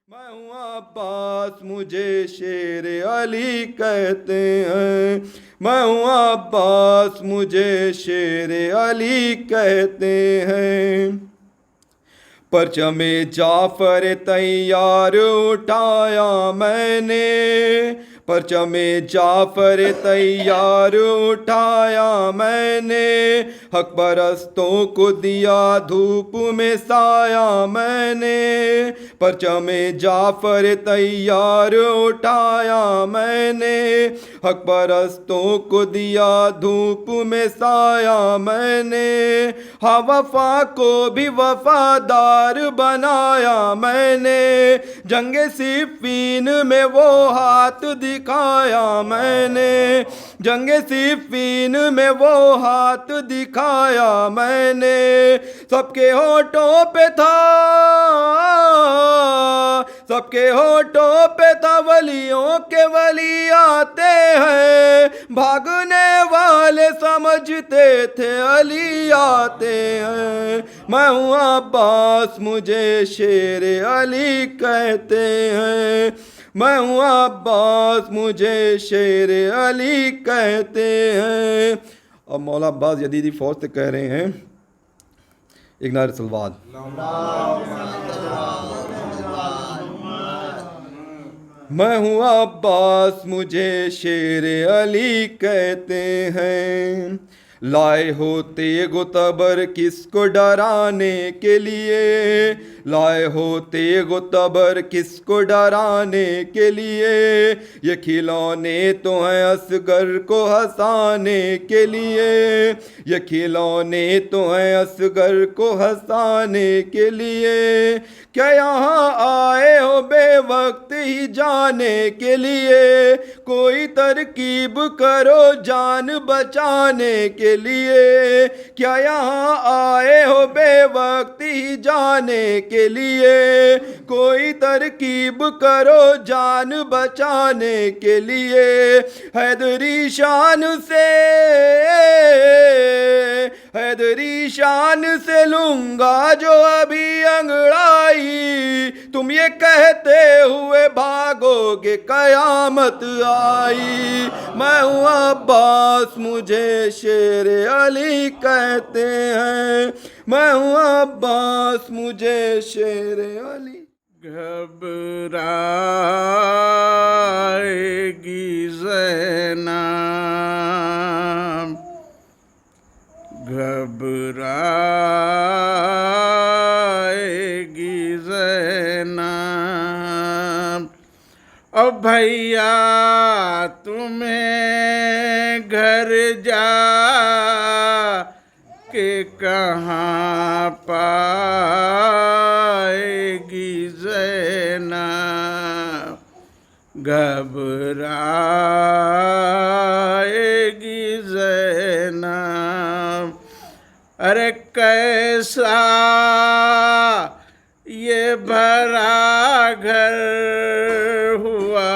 मैं हूँ अब्बास, मुझे शेर अली कहते हैं। मैं हूँ अब्बास, मुझे शेर अली कहते हैं। परचमे जाफर तैयार उठाया मैंने, परचमे जाफर तैयार उठाया मैंने। हक परस्तों को दिया धूप में साया मैंने, परचमे जाफर तैयार उठाया मैंने। हक परस्तों को दिया धूप में साया मैंने। हाँ वफा को भी वफादार बनाया मैंने, जंगे सिफ़ीन में वो हाथ दिखाया मैंने, जंगे सिफ़ीन में वो हाथ दिखाया मैंने। सबके होठों पे था, सबके होठों पे था वलियों के वली आते हैं, भागने वाले समझते थे अली आते हैं। मैं हूँ अब्बास, मुझे शेर अली कहते हैं। मैं हूँ अब्बास, मुझे शेर अली कहते हैं। अब मौला अब्बास यदीदी फौज से कह रहे हैं, एक नारे सलवात। मैं हूँ अब्बास, मुझे शेर अली कहते हैं। लाए हो तेगो तबर किसको डराने के लिए, लाए हो तेगो तबर किसको डराने के लिए। ये खिलौने तो हैं असगर को हंसाने के लिए, ये खिलौने तो हैं असगर को हंसाने के लिए। क्या यहाँ आए हो बेवक्त ही जाने के लिए, कोई तरकीब करो जान बचाने के लिए। क्या यहाँ आए हो बेवक्त ही जाने के लिए, कोई तरकीब करो जान बचाने के लिए। हैदरी शान से, हैदरी शान से लूंगा जो अभी अंगड़ाई, तुम ये कहते हुए भागोगे कयामत आई। मैं हूँ अब्बास, मुझे शेर अली कहते हैं। मैं हूँ अब्बास, मुझे शेर अली। घबराएगी ज़ैनब, घबराएगी ज़ैनब। ओ भैया तुम्हें घर जा के कहाँ पाएगी ज़ैनब, घबराएगी ज़ैनब। अरे कैसा ये भरा घर हुआ,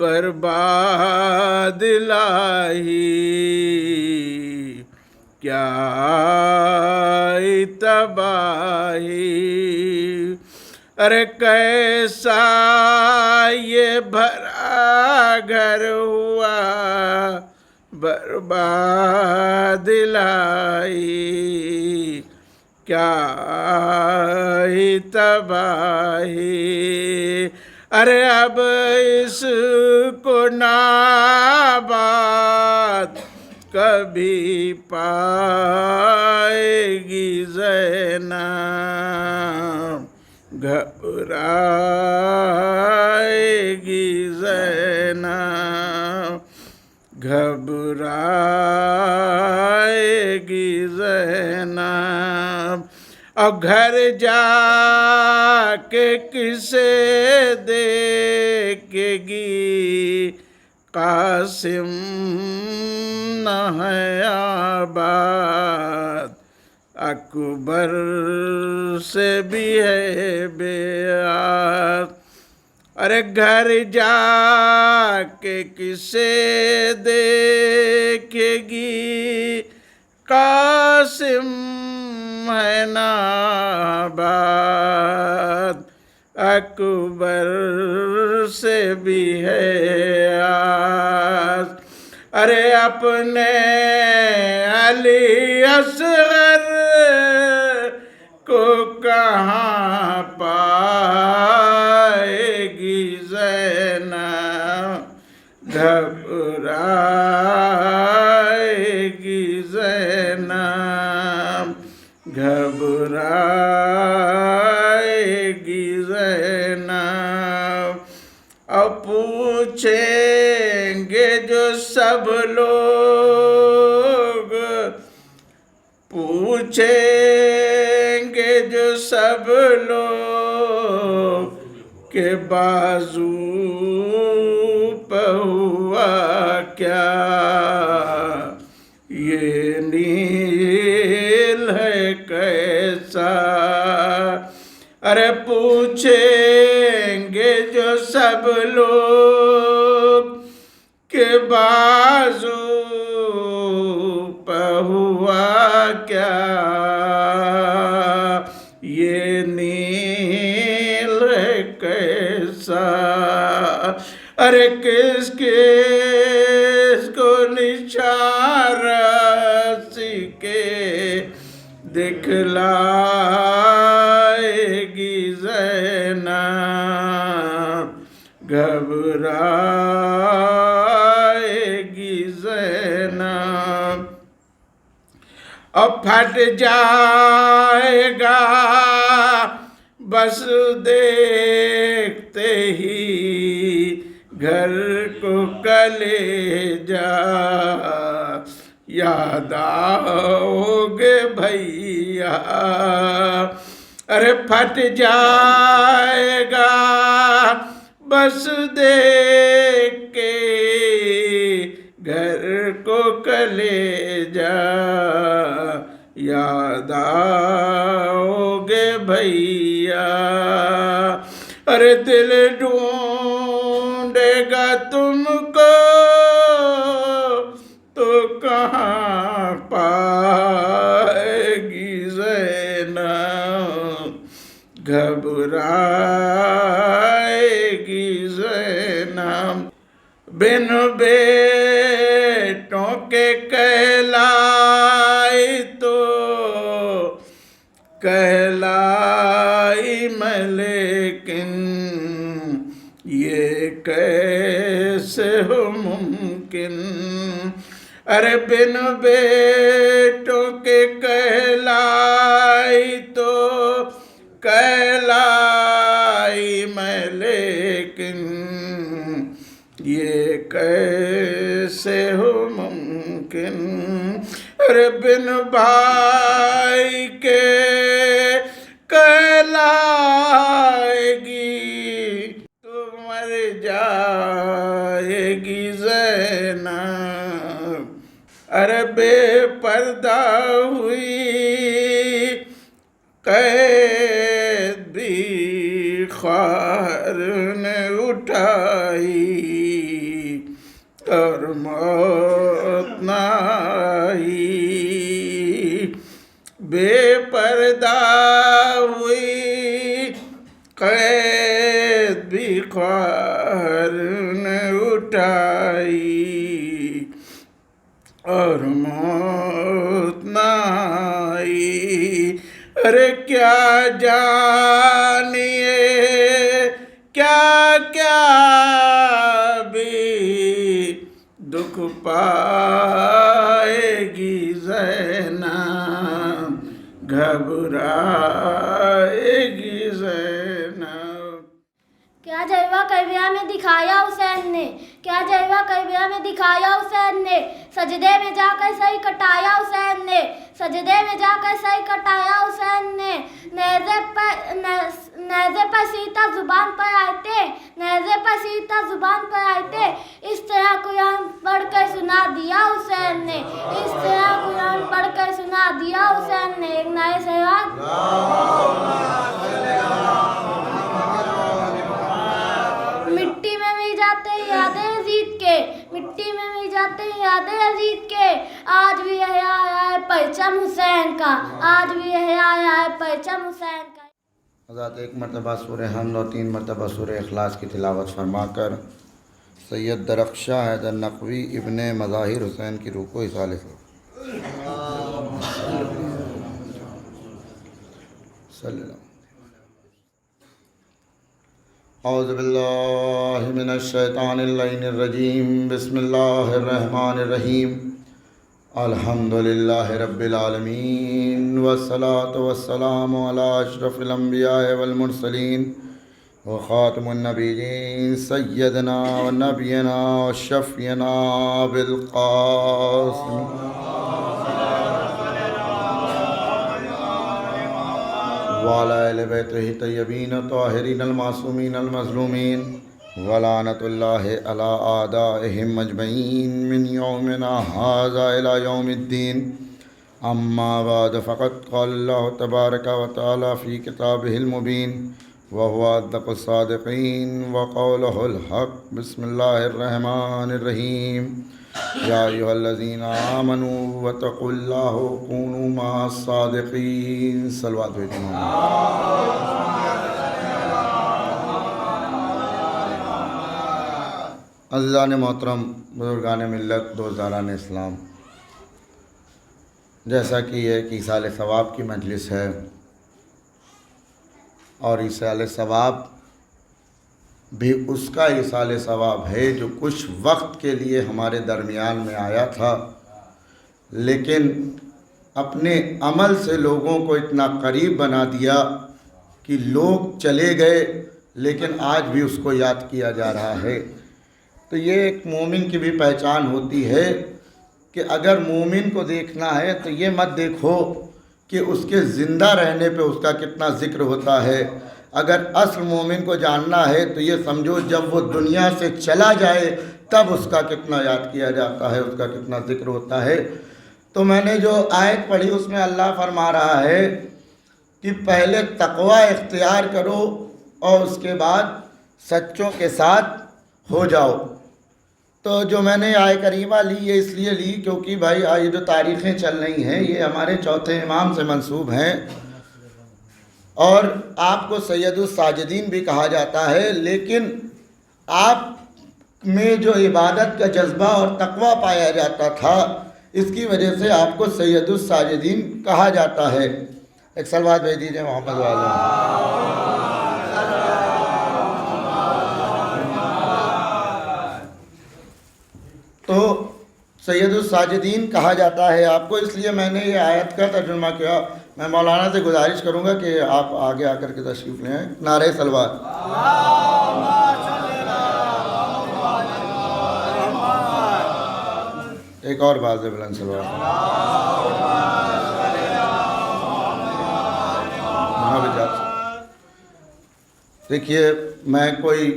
बर्बाद इलाही, क्या तबाही। अरे कैसा ये भरा घर हुआ, बर्बाद इलाही, क्या तबाही। अरे अब इसको नाबाद कभी पाएगी ज़ैनब, घबराएगी ज़ैनब, घबराएगी ज़ैनब। और घर जाके किसे देखेगी, कासिम न है आबाद, अकबर से भी है बेआस। अरे घर जाके किसे देखेगी, कासिम है ना आबाद, अकबर से भी है आस। अरे अपने अली असगर को कहाँ पाएगी ज़ैनब, घबराएगी ज़ैनब, घबराएगी ज़ैनब। अब पूछेंगे जो सब लोग, पूछेंगे जो सब लोग के बाजू पर हुआ क्या, ये नील है कैसा। अरे पूछेंगे जो सब लोग के बाजू पर हुआ क्या, ये नील है कैसा। अरे किस किस को निशारसी के दिखलाएगी ज़ैनब, घबराएगी ज़ैनब। अब फट जाएगा बस देखते ही घर को कलेजा, याद आओगे भैया। अरे फट जाएगा बस देख के घर को कलेजा, याद आओगे भैया। अरे दिल ढूंढेगा तुमको तो कहाँ पाएगी ज़ैनब, घबराएगी ज़ैनब। बिन बेटों के कहलाई तो कहलाई मैं, लेकिन ये कैसे हो मुमकिन। अरे बिन बेटों के कहलाई तो कहलाई मैं, लेकिन ये कैसे हो मुमकिन। अरे बिन भाई के कहलाएगी तो मर जाएगी ज़ैनब। अरे बेपर्दा हुई कैद भी ख्वार ने उठाई और मौत न आई। बेपर्दा हुई कैद भी ख्वार ने उठाई और मौत न आई। अरे क्या जानिए क्या क्या भी दुख पाएगी ज़ैनब, घबराएगी ज़ैनब। क्या जलवा करबला में दिखाया हुसैन ने, क्या जलवा करबला में दिखाया हुसैन ने, सजदे में जाकर सही कटाया हुसैन ने, सजदे में जाकर सही कटाया हुसैन ने। नेज़े पर सीता जुबान पर आते, नेज़े पर सीता जुबान पर आते, इस तरह कुरान पढ़कर सुना दिया हुसैन ने, इस तरह कुरान पढ़कर सुना दिया हुसैन ने। एक नए सवाल। मिट्टी में मिल जाते हैं यादें अजीत के, मिट्टी में मिल जाते हैं यादें अजीत के। आज भी यह आया है परचम हुसैन का, आज भी यह आया है परचम हुसैन का। हज़रत एक मरतबा सूरह हमद और 3 मरतबा सूरह इखलास की तिलावत फरमाकर सैयद दरख्शां हैदर नकवी इब्ने मज़ाहिर हुसैन की रूह को इसाले से औज़ु बिल्लाहि मिनश शैतानिर रजीम बिस्मिल्लाहिर रहमानिर रहीम अल्हम्दुलिल्लाहि रब्बिल आलमीन वस्सलातु वस्सलामु अला अशरफिल अंबिया वल मुरसलीन व खातमुन नबिय्यीन सय्यदना व नबियना व शफीना बिल क़ासिम वाला अहले बैतिही तय्यबीन ताहिरीन अल मासूमीन अल मज़लूमीन वलानतुल्लाहि अला आदाइहिम अजमईन मिन यौमिना हाज़ा इला यौमिद्दीन अम्मा बाद फ़क़द क़ाल अल्लाहु तबारक व तआला फ़ी किताबिहिल मुबीन व हुवा अस्दक़ुस सादिक़ीन व क़ौलुहुल हक़ बिस्मिल्लाहिर रहमानिर रहीम या अय्युहल्लज़ीना आमनू वत्तक़ुल्लाह व कूनू मअस सादिक़ीन सल्लल्लाहु अलैहि वसल्लम। अज़ीज़ान मोहतरम, बुज़ुर्गान मिल्लत, दोस्तारान इस्लाम, जैसा कि ये एक ईसाल सवाब की मजलिस है और ईसाल सवाब भी उसका ईसाल सवाब है जो कुछ वक्त के लिए हमारे दरमियान में आया था, लेकिन अपने अमल से लोगों को इतना करीब बना दिया कि लोग चले गए लेकिन आज भी उसको याद किया जा रहा है। तो ये एक मोमिन की भी पहचान होती है कि अगर मोमिन को देखना है तो ये मत देखो कि उसके ज़िंदा रहने पे उसका कितना ज़िक्र होता है। अगर असल मोमिन को जानना है तो ये समझो जब वो दुनिया से चला जाए तब उसका कितना याद किया जाता है, उसका कितना ज़िक्र होता है। तो मैंने जो आयत पढ़ी उसमें अल्लाह फरमा रहा है कि पहले तक़वा इख्तियार करो और उसके बाद सच्चों के साथ हो जाओ। तो जो मैंने आय करीमा ली ये इसलिए ली क्योंकि भाई ये जो तारीख़ें चल रही हैं ये हमारे चौथे इमाम से मंसूब हैं और आपको सैयदुस साजिदीन भी कहा जाता है, लेकिन आप में जो इबादत का जज्बा और तक़वा पाया जाता था इसकी वजह से आपको सैयदुस साजिदीन कहा जाता है। एक सलवात भेज दीजिए मोहम्मद वाले। तो सैयदुस साजिदीन कहा जाता है आपको, इसलिए मैंने ये आयत का तर्जुमा किया। मैं मौलाना से गुजारिश करूँगा कि आप आगे आकर के तशरीफ़ लें। नारे सलवात। एक और बात है बुलंद सलवात। देखिए, मैं कोई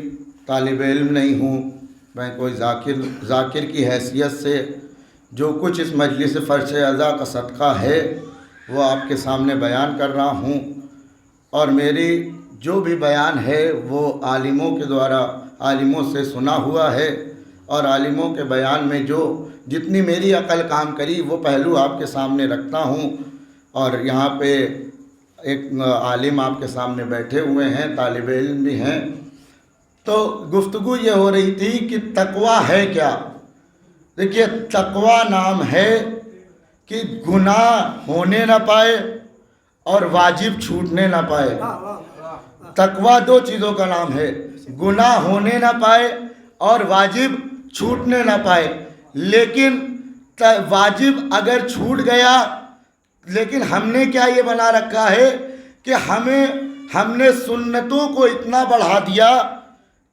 तालिब इल्म नहीं हूँ, मैं कोई ज़ाकिर की हैसियत से जो कुछ इस मजलिस फ़र्श अज़ा का सदक़ा है वो आपके सामने बयान कर रहा हूँ और मेरी जो भी बयान है वो आलिमों के द्वारा आलिमों से सुना हुआ है और आलिमों के बयान में जो जितनी मेरी अक़ल काम करी वो पहलू आपके सामने रखता हूँ। और यहाँ पे एक आलिम आपके सामने बैठे हुए हैं, तालिब इल्म भी हैं। तो गुफ्तगू ये हो रही थी कि तक़वा है क्या। देखिए, तक़वा नाम है कि गुनाह होने ना पाए और वाजिब छूटने ना पाए। तक़वा दो चीज़ों का नाम है, गुनाह होने ना पाए और वाजिब छूटने ना पाए। लेकिन वाजिब अगर छूट गया, लेकिन हमने क्या ये बना रखा है कि हमने सुन्नतों को इतना बढ़ा दिया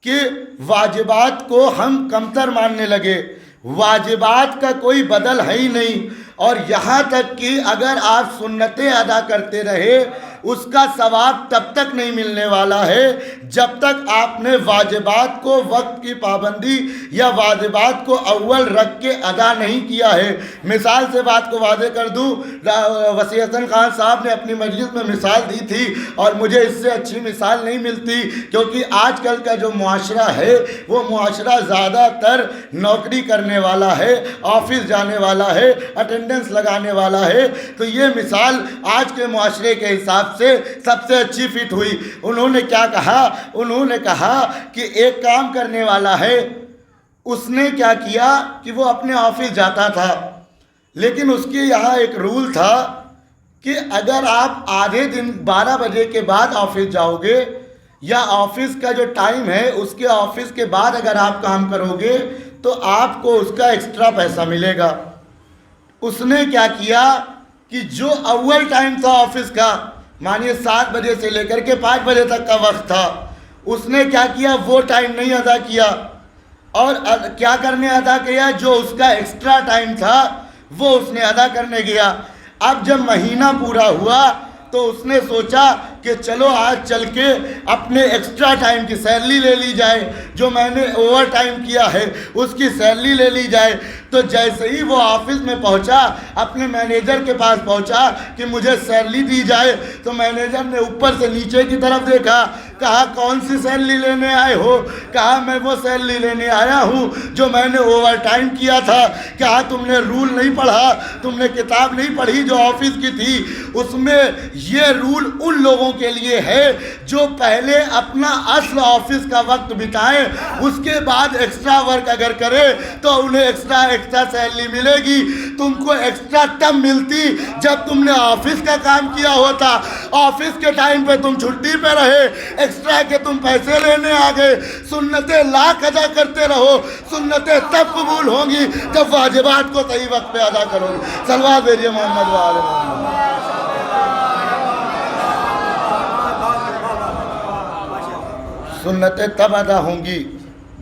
कि वाजिबात को हम कमतर मानने लगे। वाजिबात का कोई बदल है ही नहीं और यहाँ तक कि अगर आप सुन्नतें अदा करते रहे उसका सवाब तब तक नहीं मिलने वाला है जब तक आपने वाजिबात को वक्त की पाबंदी या वाजिबात को अव्वल रख के अदा नहीं किया है। मिसाल से बात को वाज़े कर दूँ, वसी हसन खान साहब ने अपनी मजलिस में मिसाल दी थी और मुझे इससे अच्छी मिसाल नहीं मिलती, क्योंकि आजकल का जो मुआशरा है वो मुआशरा ज़्यादातर नौकरी करने वाला है, ऑफिस जाने वाला है, अटेंडेंस लगाने वाला है। तो ये मिसाल आज के मुआशरे के हिसाब से सबसे अच्छी फिट हुई। उन्होंने क्या कहा, उन्होंने कहा कि एक काम करने वाला है। उसने क्या किया कि वो अपने ऑफिस जाता था, लेकिन उसके यहाँ एक रूल था कि अगर आप आधे दिन 12 बजे के बाद ऑफिस जाओगे या ऑफिस का जो टाइम है उसके ऑफिस के बाद अगर आप काम करोगे तो आपको उसका एक्स्ट्रा पैसा मिलेगा। उसने क्या किया कि जो अव्वल टाइम था ऑफिस का, मानिए 7 बजे से लेकर के 5 बजे तक का वक्त था, उसने क्या किया, वो टाइम नहीं अदा किया और क्या करने अदा किया, जो उसका एक्स्ट्रा टाइम था वो उसने अदा करने गया। अब जब महीना पूरा हुआ तो उसने सोचा कि चलो आज चल के अपने एक्स्ट्रा टाइम की सैलरी ले ली जाए, जो मैंने ओवर टाइम किया है उसकी सैलरी ले ली जाए। तो जैसे ही वो ऑफिस में पहुंचा, अपने मैनेजर के पास पहुंचा कि मुझे सैलरी दी जाए, तो मैनेजर ने ऊपर से नीचे की तरफ देखा, कहा कौन सी सैलरी लेने आए हो? कहा मैं वो सैलरी लेने आया हूँ जो मैंने ओवर टाइम किया था। कहा तुमने रूल नहीं पढ़ा, तुमने किताब नहीं पढ़ी जो ऑफिस की थी, उसमें ये रूल उन लोगों के लिए है जो पहले अपना असल ऑफिस का वक्त बिताएं, उसके बाद एक्स्ट्रा वर्क अगर करें तो उन्हें एक्स्ट्रा सैलरी मिलेगी। तुमको एक्स्ट्रा तब मिलती जब तुमने ऑफिस का काम किया होता, ऑफिस के टाइम पे तुम छुट्टी पे रहे, एक्स्ट्रा के तुम पैसे लेने आ गए। सुन्नतें लाख अदा करते रहो, सुन्नतें तब कबूल होंगी जब वाजिबात को सही वक्त पे अदा करोगे। सलवात भेजिए मोहम्मद वाले मोहम्मद। सुन्नतें तब अदा होंगी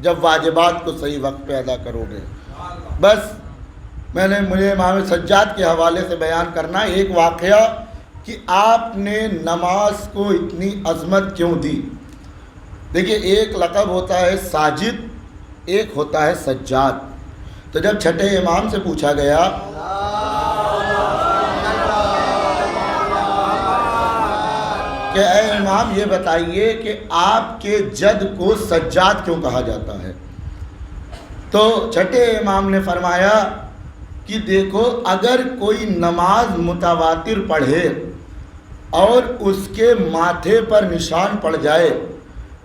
जब वाजिबात को सही वक्त पे अदा करोगे। बस मुझे इमाम सज्जाद के हवाले से बयान करना एक वाक़या कि आपने नमाज को इतनी अज़मत क्यों दी। देखिए, एक लक़ब होता है साजिद, एक होता है सज्जाद। तो जब छठे इमाम से पूछा गया कि ऐ इमाम ये बताइए कि आपके जद को सज्जाद क्यों कहा जाता है, तो छठे इमाम ने फरमाया कि देखो, अगर कोई नमाज मुतवातिर पढ़े और उसके माथे पर निशान पड़ जाए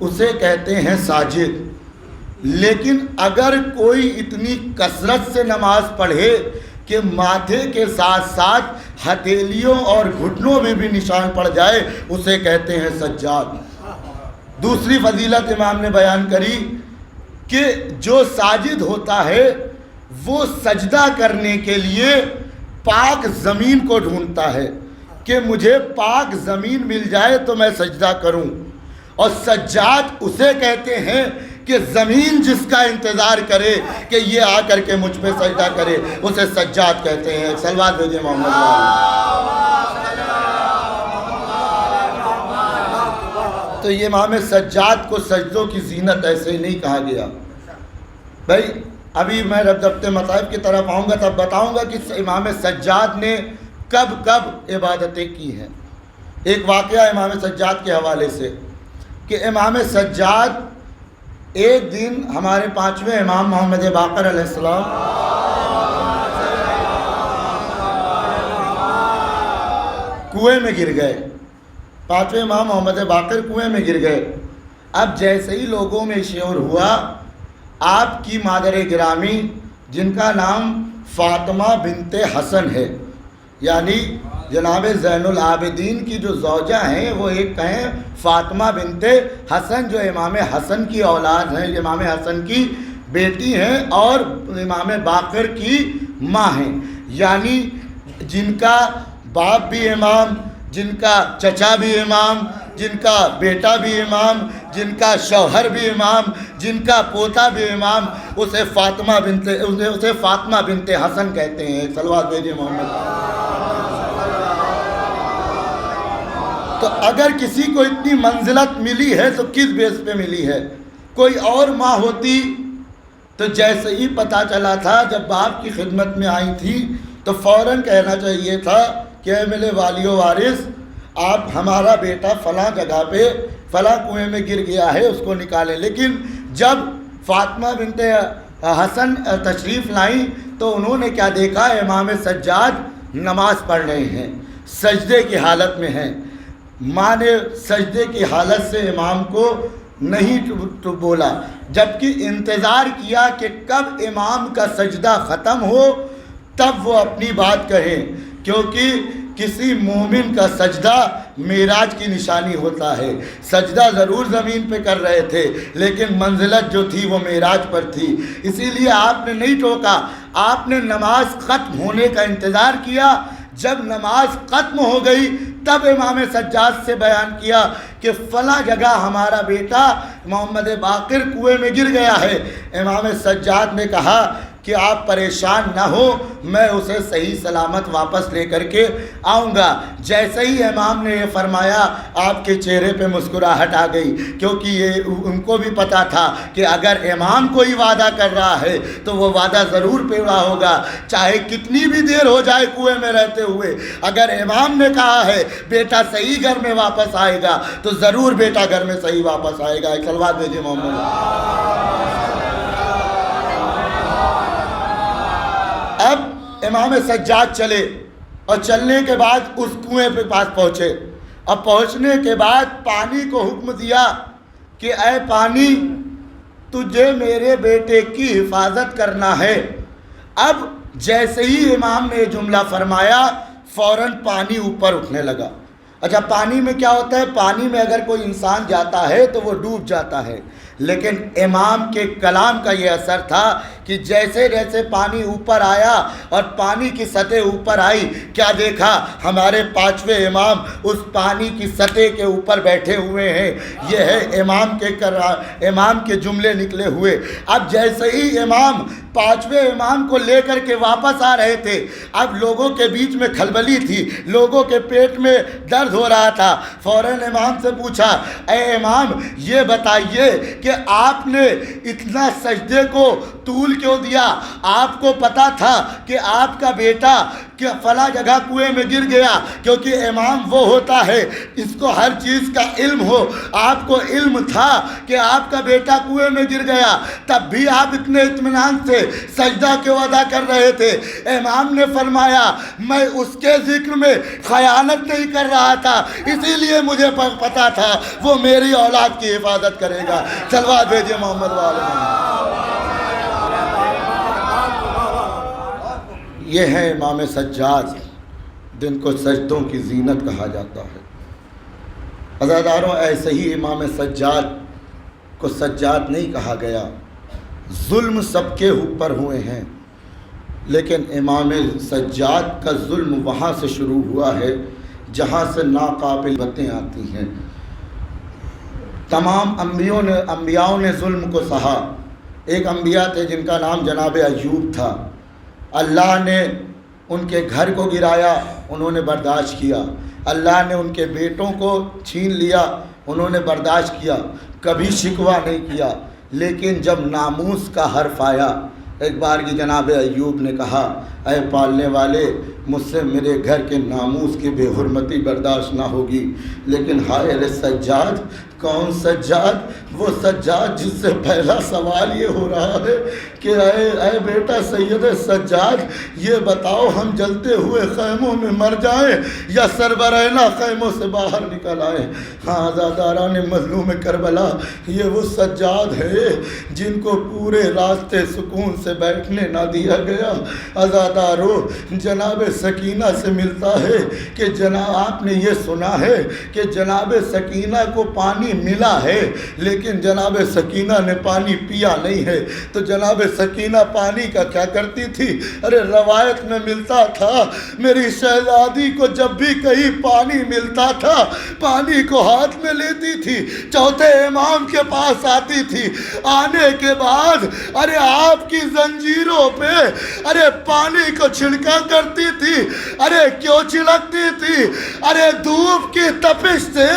उसे कहते हैं साजिद। लेकिन अगर कोई इतनी कसरत से नमाज पढ़े कि माथे के साथ साथ हथेलियों और घुटनों में भी निशान पड़ जाए उसे कहते हैं सज्जाद। दूसरी फजीलत इमाम ने बयान करी कि जो साजिद होता है वो सजदा करने के लिए पाक ज़मीन को ढूंढता है कि मुझे पाक ज़मीन मिल जाए तो मैं सजदा करूं। और सज्जाद उसे कहते हैं कि ज़मीन जिसका इंतज़ार करे कि ये आकर के मुझ पे सजदा करे उसे सज्जाद कहते हैं। सलवात भेजिए मोहम्मद वाले। तो ये इमाम सज्जाद को सजदों की ज़ीनत ऐसे ही नहीं कहा गया। भाई अभी मैं रब्ते मसाइब की तरफ आऊँगा तब बताऊँगा कि इमाम सज्जाद ने कब कब इबादतें की हैं। एक वाक़या इमाम सज्जाद के हवाले से कि इमाम सज्जाद एक दिन हमारे 5वें इमाम मोहम्मद बाकर अलैहिस्सलाम कुएं में गिर गए। 5वें इमाम मोहम्मद बाकर कुएं में गिर गए। अब जैसे ही लोगों में शोर हुआ, आपकी मादर गिरामी जिनका नाम फ़ातिमा बिनते हसन है, यानी जनाब ज़ैनुल आबिदीन की जो ज़ौजा हैं वो एक कहें फ़ातिमा बिनते हसन, जो इमाम हसन की औलाद हैं, इमाम हसन की बेटी हैं और इमाम बाकर की माँ हैं, यानी जिनका बाप भी इमाम, जिनका चचा भी इमाम, जिनका बेटा भी इमाम, जिनका शौहर भी इमाम, जिनका पोता भी इमाम, उसे फ़ातिमा बिनते हसन कहते हैं। सलवात भेजिए मोहम्मद। तो अगर किसी को इतनी मंजिलत मिली है तो किस बेस पे मिली है? कोई और माँ होती तो जैसे ही पता चला था, जब बाप की खिदमत में आई थी तो फ़ौरन कहना चाहिए था कि मेरे वालियो वारिस, आप हमारा बेटा फ़लाँ जगह पे फ़लाँ कुएं में गिर गया है, उसको निकालें। लेकिन जब फ़ातिमा बिनते हसन तशरीफ़ लाई तो उन्होंने क्या देखा, इमाम सज्जाद नमाज़ पढ़ रहे हैं, सजदे की हालत में हैं। माँ ने सजदे की हालत से इमाम को नहीं तो बोला, जबकि इंतज़ार किया कि कब इमाम का सजदा ख़त्म हो तब वो अपनी बात कहें, क्योंकि किसी मोमिन का सजदा मेराज की निशानी होता है। सजदा ज़रूर ज़मीन पे कर रहे थे, लेकिन मंजिलत जो थी वो मेराज पर थी। इसीलिए आपने नहीं टोका, आपने नमाज ख़त्म होने का इंतज़ार किया। जब नमाज ख़त्म हो गई तब इमाम सज्जाद से बयान किया कि फ़ला जगह हमारा बेटा मोहम्मद बाक़िर कुएं में गिर गया है। इमाम सज्जाद ने कहा कि आप परेशान ना हो, मैं उसे सही सलामत वापस लेकर के आऊँगा। जैसे ही इमाम ने ये फरमाया, आपके चेहरे पे मुस्कुराहट आ गई, क्योंकि ये उनको भी पता था कि अगर इमाम कोई वादा कर रहा है तो वो वादा ज़रूर पूरा होगा, चाहे कितनी भी देर हो जाए कुएं में रहते हुए। अगर इमाम ने कहा है बेटा सही घर में वापस आएगा तो ज़रूर बेटा घर में सही वापस आएगा। सलवात भेजिए मोहम्मद। अब इमाम सज्जाद चले और चलने के बाद उस कुएं पे पास पहुँचे। अब पहुँचने के बाद पानी को हुक्म दिया कि ऐ पानी, तुझे मेरे बेटे की हिफाजत करना है। अब जैसे ही इमाम ने जुमला फरमाया, फ़ौरन पानी ऊपर उठने लगा। अच्छा, पानी में क्या होता है? पानी में अगर कोई इंसान जाता है तो वो डूब जाता है, लेकिन इमाम के कलाम का ये असर था कि जैसे जैसे पानी ऊपर आया और पानी की सतह ऊपर आई, क्या देखा? हमारे पांचवें इमाम उस पानी की सतह के ऊपर बैठे हुए हैं। ये है इमाम के जुमले निकले हुए। अब जैसे ही इमाम पांचवें इमाम को लेकर के वापस आ रहे थे, अब लोगों के बीच में खलबली थी, लोगों के पेट में दर्द हो रहा था। फ़ौरन इमाम से पूछा, ऐ इमाम ये बताइए कि आपने इतना सजदे को तूल क्यों दिया? आपको पता था कि आपका बेटा कि फला जगह कुएं में गिर गया, क्योंकि इमाम वो होता है इसको हर चीज़ का इल्म हो। आपको इल्म था कि आपका बेटा कुएं में गिर गया, तब भी आप इतने इत्मीनान से सजदा क्यों अदा कर रहे थे? इमाम ने फरमाया, मैं उसके जिक्र में खयानत नहीं कर रहा था, इसीलिए मुझे पता था वो मेरी औलाद की हिफाजत करेगा। सलवात भेजिए मोहम्मद वाले। ये है इमाम सज्जाद, जिनको सजदों की जीनत कहा जाता है। अज़ादारों, ऐसे ही इमाम सज्जाद को सज्जाद नहीं कहा गया। जुल्म सबके ऊपर हुए हैं, लेकिन इमाम सज्जाद का जुल्म वहाँ से शुरू हुआ है जहाँ से नाकाबिल बातें आती हैं। तमाम अम्बियाओं ने जुल्म को सहा। एक अम्बिया थे जिनका नाम जनाब अय्यूब था। अल्लाह ने उनके घर को गिराया, उन्होंने बर्दाश्त किया। अल्लाह ने उनके बेटों को छीन लिया, उन्होंने बर्दाश्त किया, कभी शिकवा नहीं किया। लेकिन जब नामूस का हर्फ आया, एक बार की जनाब अय्यूब ने कहा, ऐ पालने वाले, मुझसे मेरे घर के नामूस की बेहुरमती बर्दाश्त ना होगी। लेकिन हाय रे सज्जाद, कौन सज्जाद? वो सज्जाद जिससे पहला सवाल ये हो रहा है कि ऐ बेटा सैयद सज्जाद, ये बताओ हम जलते हुए खैमों में मर जाएं या सरबरैना खैमों से बाहर निकल आए? हाँ आज़ादारान मज़लूम करबला, ये वो सज्जाद है जिनको पूरे रास्ते सुकून से बैठने ना दिया गया। आज़ादारों, जनाब सकीना से मिलता है कि आपने ये सुना है कि जनाब सकीना को पानी मिला है, लेकिन जनाब सकीना ने पानी पिया नहीं है। तो जनाब सकीना पानी का क्या करती थी? अरे रवायत में मिलता था, मेरी शहजादी को जब भी कहीं पानी मिलता था, पानी को हाथ में लेती थी, चौथे इमाम के पास आती थी। आने के बाद अरे आपकी जंजीरों पे अरे पानी को छिड़का करती थी। अरे क्यों छिड़कती थी? अरे धूप की तपिश से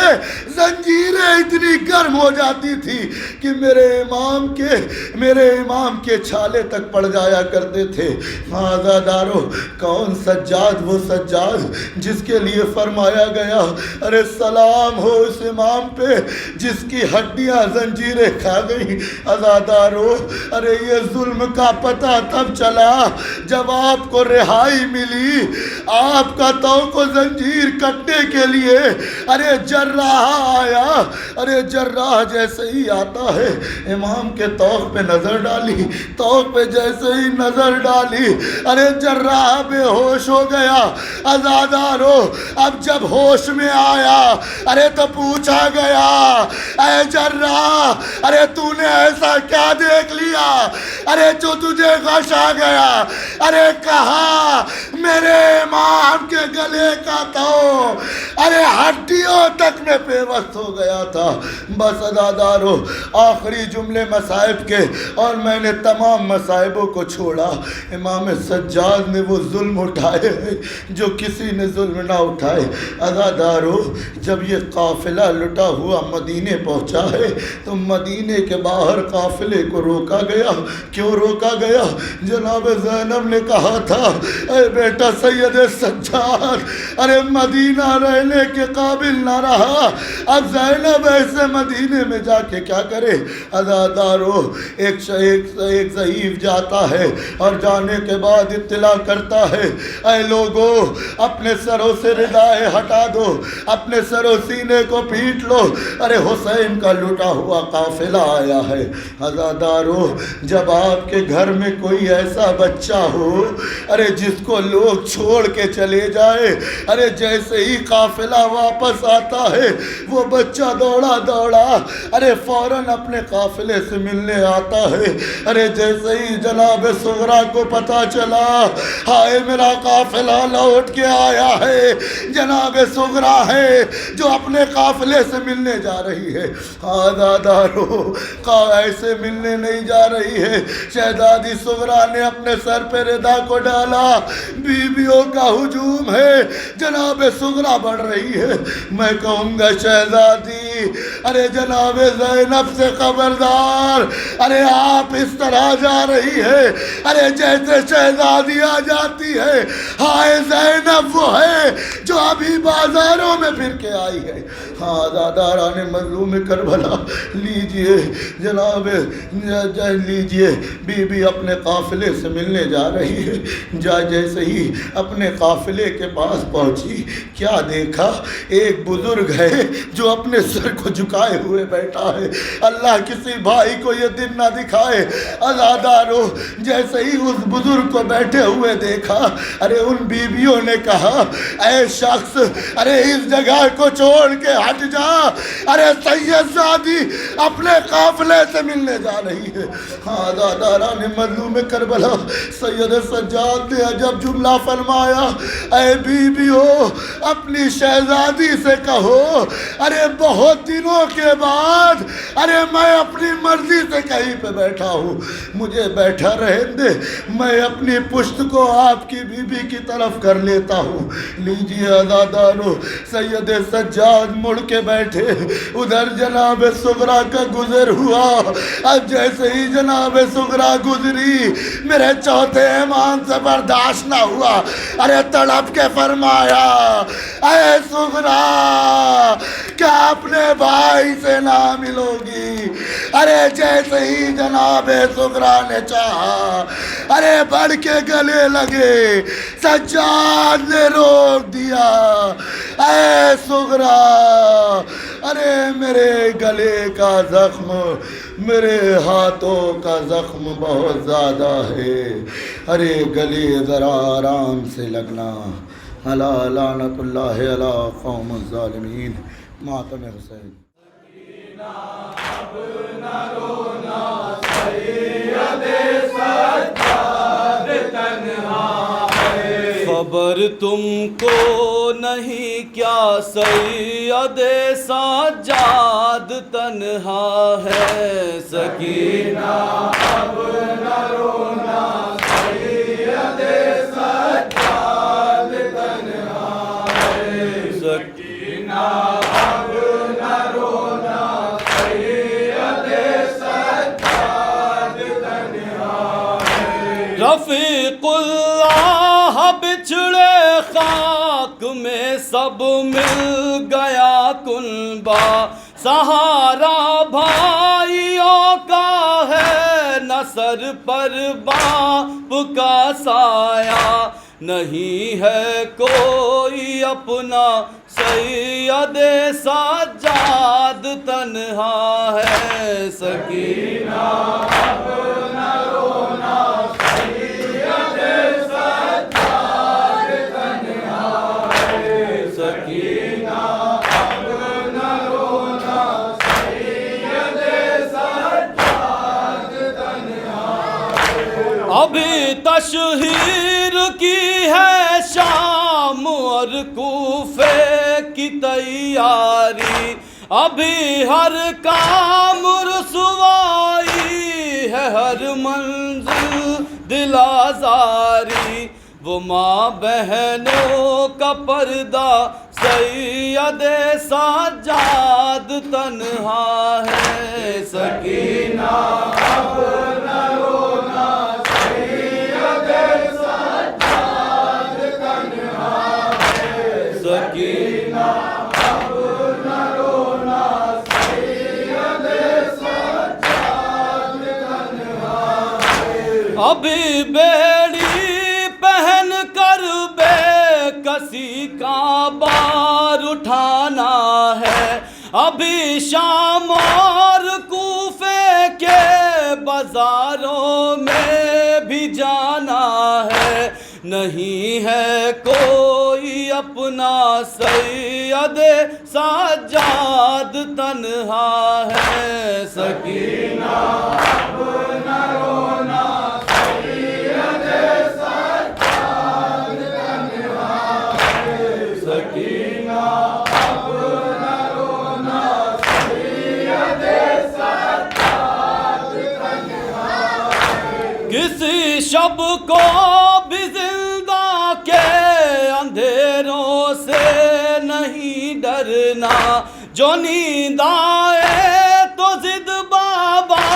जंजीरें इतनी गर्म हो जाती थी कि मेरे इमाम के छाले तक पड़ जाया करते थे। आज़ादारों, कौन सज्जाद? वो सज्जाद जिसके लिए फरमाया गया, अरे सलाम हो उस इमाम पे जिसकी हड्डियां जंजीरें खा गई। आज़ादारों, अरे ये जुल्म का पता तब चला जब आपको रिहाई मिली आपका तो को जंजीर कटने के लिए अरे जर्राह आया। अरे जर्राह जैसे ही आता है इमाम के तौक पे नजर डाली, तौक पे जैसे ही नजर डाली अरे जर्राह बेहोश हो गया। अज़ादारो अब जब होश में आया अरे तो पूछा गया अरे जर्राह अरे तूने ऐसा क्या देख लिया अरे जो तुझे गश आ गया। अरे कहा मेरे इमाम के गले का तो अरे हड्डियों तक में बेबस हो गया था। बस अज़ादारो आखिरी जुमले मसाइब के और मैंने तमाम मसाइबों को छोड़ा। इमाम सज्जाद ने वो जुल्म उठाए जो किसी ने जुल्म ना उठाए। अज़ादारो जब ये काफिला लुटा हुआ मदीने पहुंचा है तो मदीने के बाहर काफिले को रोका गया। क्यों रोका गया? जनाब ज़ैनब ने कहा था अरे बेटा सैयद सज्जाद अरे मदीना रहने के काबिल ना रहा, अब ज़ैनब ऐसे मदीने में जाके क्या करे। अज़ादारो एक ज़ईफ़ जाता है और जाने के बाद इत्तला करता है ऐ लोगो अपने सरों से रिदाए हटा दो, अपने सरों सीने को पीट लो, अरे हुसैन का लुटा हुआ काफिला आया है। अज़ादारो जब आपके घर में कोई ऐसा बच्चा हो अरे जिसको लोग छोड़ के चले जाए, अरे जैसे ही काफिला वापस आता है वो बच्चा दौड़ा दौड़ा अरे फौरन अपने काफिले से मिलने आता है। अरे जैसे ही जनाब सुगरा को पता चला हाय मेरा काफिला लौट के आया है, जनाब सुगरा है जो अपने काफिले से मिलने जा रही है। आज़ादारो का ऐसे मिलने नहीं जा रही है। शहजादी सुगरा ने अपने सर पे रिदा को डाला, बीवियों का हुजूम है, जनाब सुगरा बढ़ रही है। मैं कहूँगा शहजादी अरे जनाब ज़ैनब से खबरदार, अरे आप इस तरह जा रही है अरे जैसे शहजादी आ जाती है। हाय ज़ैनब वो है जो अभी बाजारों में फिर के आई है। हाँ दादारा ने मजलूम करबला लीजिए जनाब लीजिए, बीबी अपने काफिले से मिलने जा रही है। जैसे ही अपने काफिले के पास पहुंची क्या देखा, एक बुजुर्ग है जो अपने सर को झुकाए हुए बैठा है। अल्लाह किसी भाई को ये दिन ना दिखाए। अज़ादारो जैसे ही उस बुजुर्ग को बैठे हुए देखा अरे उन बीवियों ने कहा ऐ शख्स अरे इस जगह को छोड़ के हट जा, अरे सैयदजादी अपने काफिले से मिलने जा रही है। हाँ दादारा ने मजलूम करबला सैयद सज्जाद ने अजब जुमला फरमाया ऐ बीबियों अपनी शहजादी से कहो अरे बहुत दिनों के बाद अरे मैं अपनी मर्जी से कहीं पे बैठा हूँ, मुझे बैठा रहने दे, मैं अपनी पुश्त को आपकी बीबी की तरफ कर लेता हूँ। लीजिए अज़ादारो सैयद सज्जाद मुड़ के बैठे, उधर जनाब सुगरा का गुजर हुआ। अब जैसे ही जनाब सुगरा गुजरी मेरे चौथे ईमान से बर्दाश्त ना हुआ, अरे तड़प के फरमाया अरे सुगरा क्या अपने भाई से ना मिलोगी। अरे जैसे ही जनाब सुगरा ने चाहा अरे बढ़ के गले लगे, सज्जाद ने रोक दिया ऐ सुगरा अरे मेरे गले का जख्म, मेरे हाथों का जख्म बहुत ज़्यादा है, अरे गले ज़रा आराम से लगना। अला लानतुल्लाह अला कौम ज़ालिमीन। मातम हुसैन। खबर तुमको नहीं क्या सैयद सज्जाद तन्हा है, सकीना अब न रोना सैयद सज्जाद तन्हा है, सकीना अब न रोना सैयद सज्जाद तन्हा है। रफ़ीक़ुल्लाह बिछड़े खाक में सब मिल गया कुनबा, सहारा भाइयों का है न सर पर बाप का साया, नहीं है कोई अपना सैयद सज्जाद तन्हा है। सकीना अब न रोना, सैयद सज्जाद तन्हा है। सकीना अब न रोना, सैयद सज्जाद तन्हा है। अभी तशहीर की है शाम और कूफे की तैयारी, अभी हर काम रुसवाई है, हर मंजिल दिल आज़ारी। वो माँ बहनों का पर्दा सैयद सज्जाद तन्हा है। सकीना अब न रोना, सैयद सज्जाद तन्हा है। सकीना अब न रोना, सैयद सज्जाद तन्हा है। अभी बेड़ी पहन कर बेकसी का बार उठाना है, अभी शाम और कूफे के बाजारों में भी जाना है। नहीं है कोई अपना सैयद सज्जाद तन्हा है। सकीना अब न रोना, सैयद सज्जाद तन्हा है। सकीना अब न रोना, सैयद सज्जाद तन्हा है। किसी शब को भी जिंदा के अंधेरों से नहीं डरना, जो नींद आए तो जिद बाबा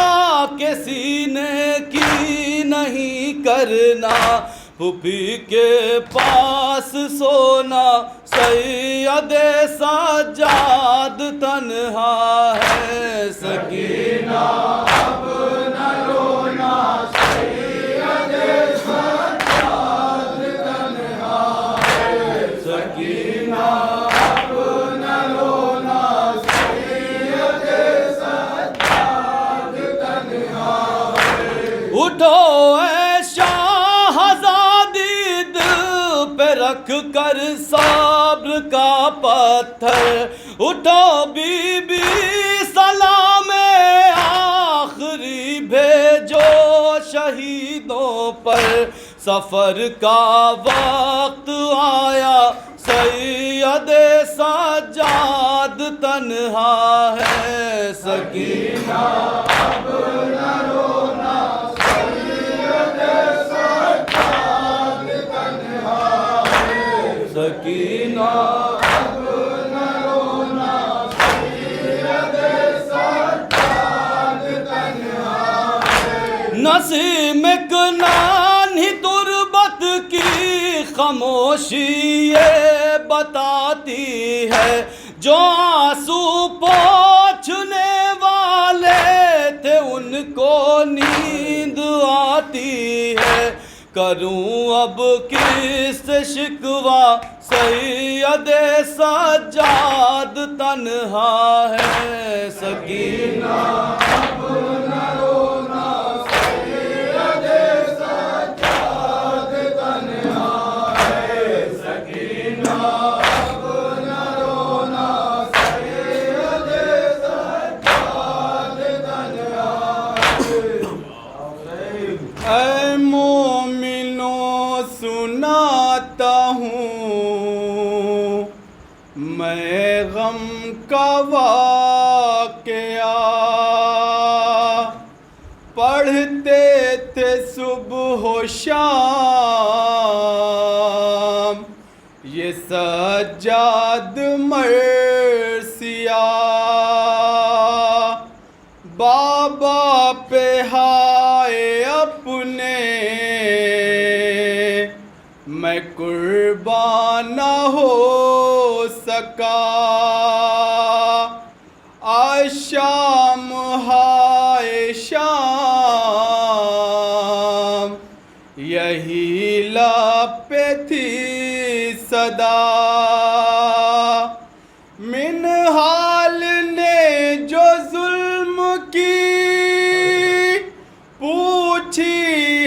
के सीने की नहीं करना। फूफी के पास सोना सैयद सज्जाद तन्हा है। सकीना अब न रोना, सैयद सज्जाद तन्हा है। सकीना अब न रोना, सैयद सज्जाद तन्हा है। उठो ऐ शाहज़ादी, दिल पे रख कर सब्र का पत्थर, उठो बीबी सलाम आखिरी भेजो शहीदों पर। सफर का वक्त आया सैयद सज्जाद तन्हा है। सकीना अब न रोना, सैयद सज्जाद तन्हा है। सकीना अब न रोना, सैयद सज्जाद तन्हा है। नसीम नानी तुरबत की खामोशी ये बताती है, जो आंसू पोंछने वाले थे उनको नींद आती है। करूं अब किससे शिकवा, सैयद सज्जाद तन्हा है। सकीना अब न रोना, सैयद सज्जाद तन्हा है। सकीना अब न रोना, सैयद सज्जाद तन्हा है। ऐ मोमिनों सुनाता हूँ मैं गम का वाक़या, पढ़ते थे सुबह शाम ये सज्जाद मरसिया। बाबा पे हाय अपने मैं कुर्बान न हो सका। आज शाम हाय शाम यही लब पे अदा। मिनहाल ने जो जुल्म की पूछी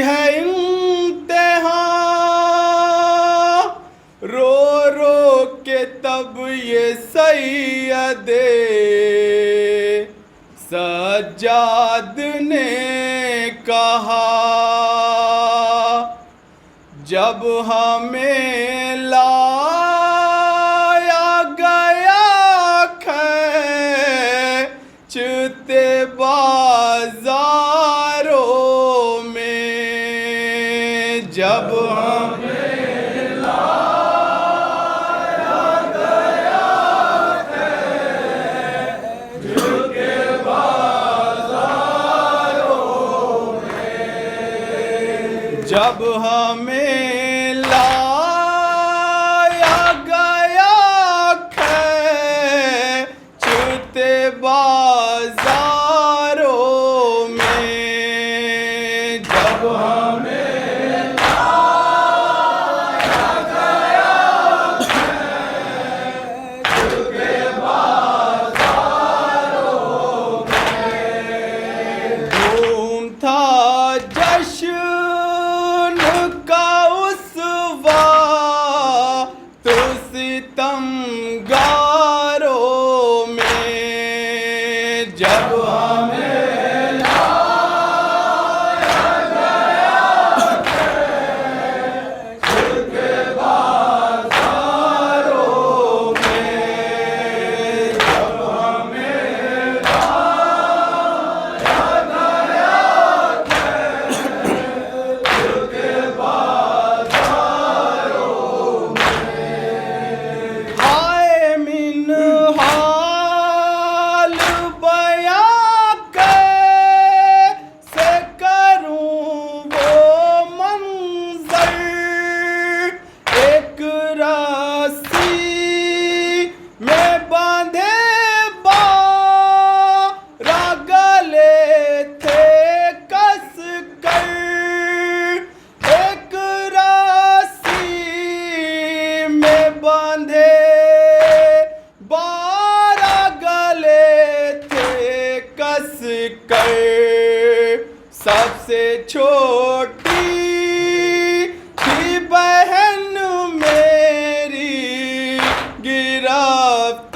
है इंतहा, रो रो के तब ये सैयदे सज्जाद ने कहा, जब हमें लाया गया खींचते बाजारों में, जब हमें लाया गया खींचते बाजारों में, जब हमें लाया गया खींचते बाजारों में, जब हमें लाया गया खींचते बाजारों में, धूम था जश्न का उस वक्त सितमगारों में, जब हमें लाया गया खींचते बाजारों में, जब हमें लाया गया खींचते बाजारों में, हाय मिनहाल बयां कैसे करूं वो मंजर, एक रस्सी में बांधे बारह गले थे कस कर, एक रस्सी में बांधे 12 गले थे कस कर, सबसे छोटी थी बहन मेरी गिरफ्तारों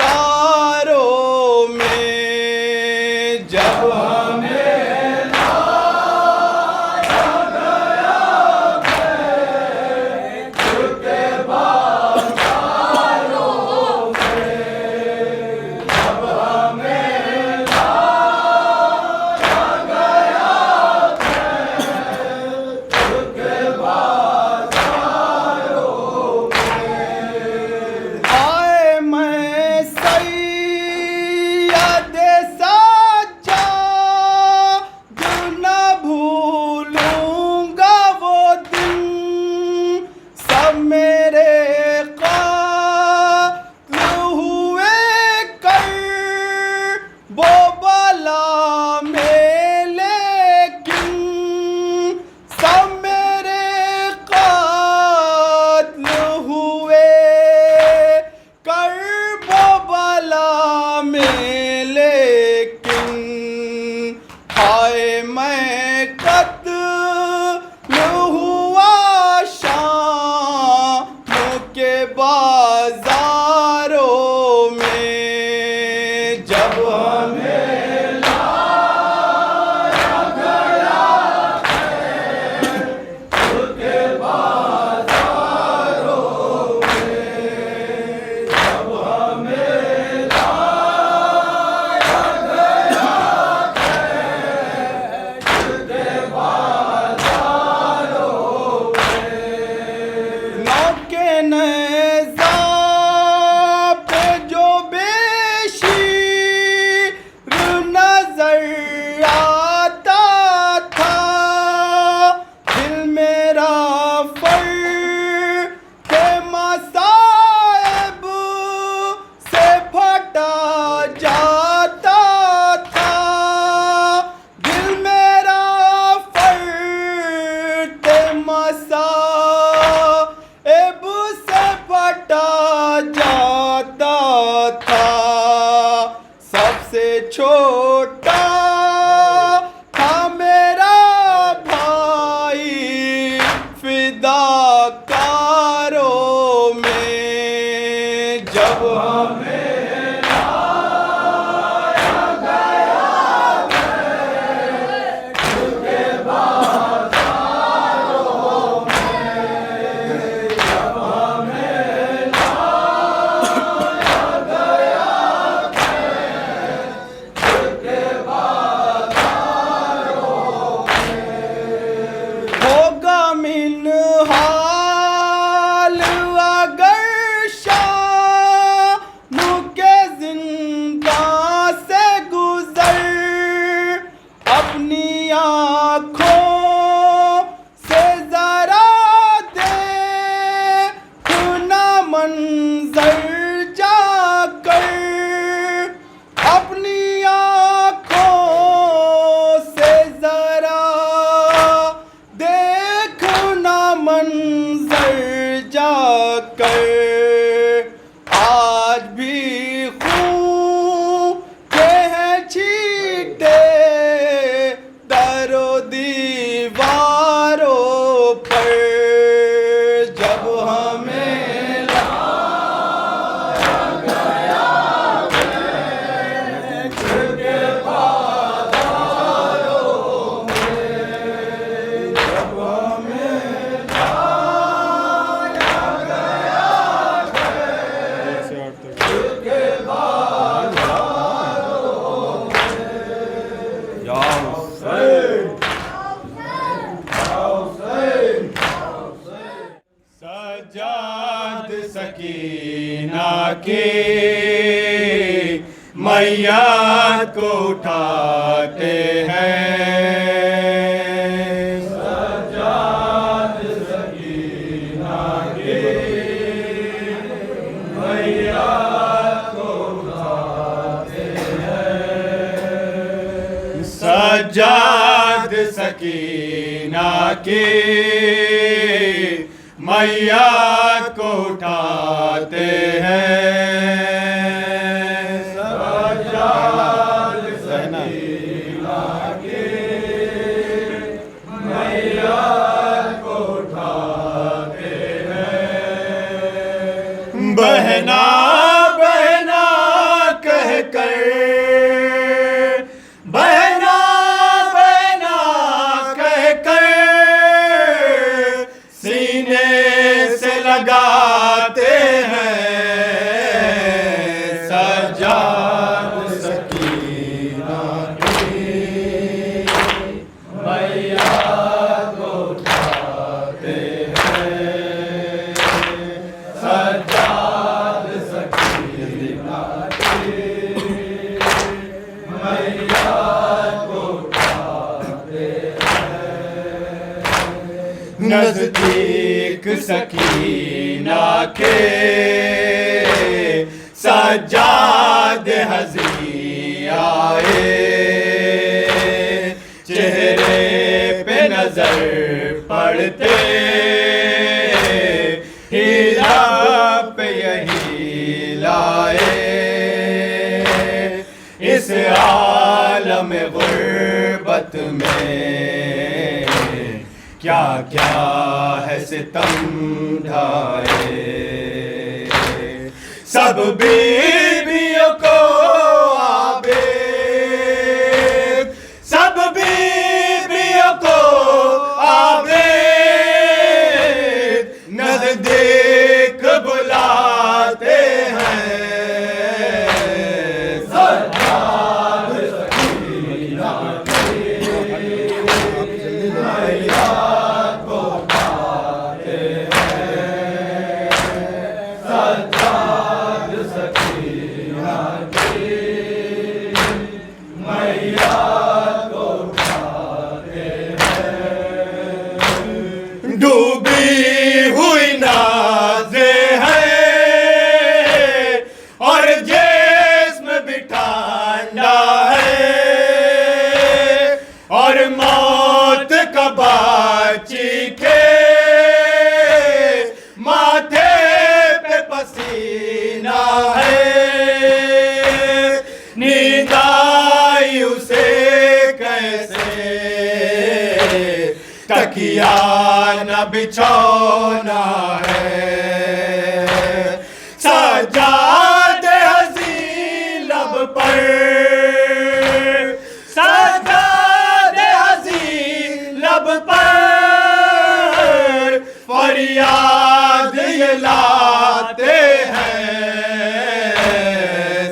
में, जब हमें लाया गया खींचते बाजारों में, जब हमें लाया गया खींचते बाजारों में, आए मैं सैयद सज्जाद न भूलूंगा वो दिन, सब मेरे कातिल हुए कर वो बला में, लेकिन सब मेरे कातिल हुए कर वो बला में, लेकिन हाय मैं कत्ल हुआ शाम के बाजारों में, जब हमें लाया गया खींचते बाजारों में, जब हमें लाया गया सज्जाद सकीना के मैया को उठाते हैं। सज्जाद सकीना के मैया को उठाते हैं। सज्जाद सकीना के मैया को उठाते हैं। सज्जाद सकीना के मैया को उठाते हैं। बहना बहना कह कर, बहना बहना कह कर सीने से लगाते हैं। सज्जाद सकीना की मैया को उठाते हैं। सज्जाद सकीना की मैया को उठाते हैं। नजदीक सकीना के सज्जाद हज़ी आए। चेहरे पे नजर पड़ते हीरा पे यही लाए। इस आलम गुर्बत में क्या क्या है सितम ढाए। सब बीवियों को आबेद, सब बीवियों को आबेद नज़दीक बुलाते हैं। सज्जाद सकीना की मैया को उठाते हैं। सज्जाद सकीना की मैया को उठाते हैं। डूबी हुई नाज़े हैं और जिस्म भी ठंडा है। और मौत का बाची के माथे पे पसीना है। नींद आई उसे कैसे तकिया न बिछौना है। सज्जाद हज़ी लब पर, सज्जाद हज़ी लब पर फरियाद ये लाते हैं।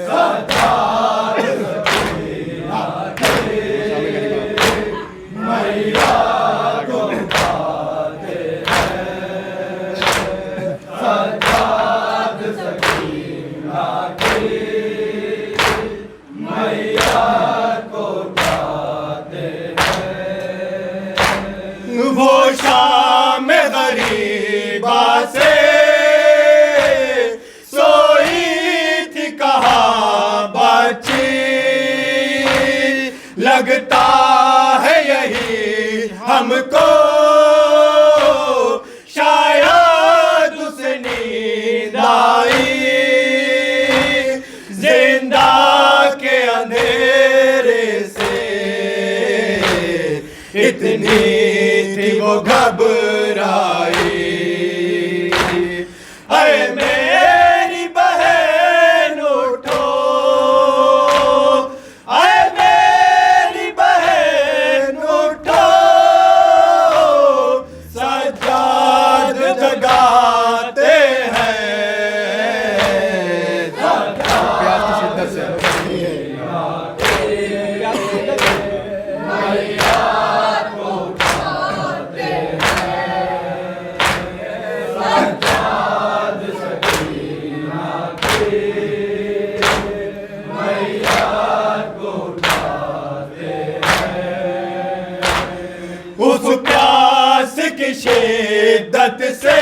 सज्जाद सकीना के मैया को उठाते हैं। सज्जाद सकीना के मैया को उठाते हैं। वो शाम गरीबा से सोई थी कहाँ बची। लगता है यही हमको शायद उसे नींद आई। जिंदा के अंधेरे से इतनी थी वो घबराई। अरे मेरी बहन उठो, अरे मेरी बहन उठो। सज्जाद जगाते हैं। प्यास की शिद्दत से उस प्यास की शिद्दत से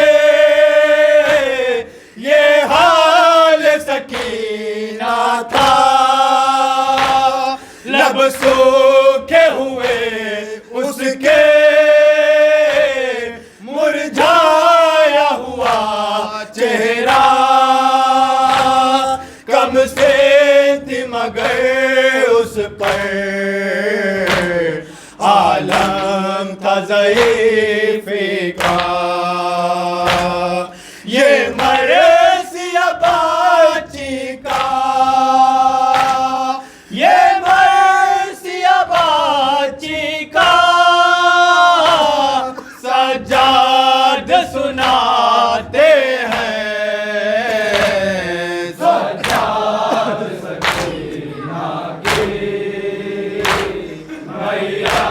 ये हाल सकीना था। लब सूखे हुए उसके मुरझाया हुआ चेहरा, कम से थी मगर उस पर आलम था ज़ईफ़ी का। ये मरसिया बाची का, ये मरसिया बाची का सज्जाद सुनाते हैं। सज्जाद सकीना के मैया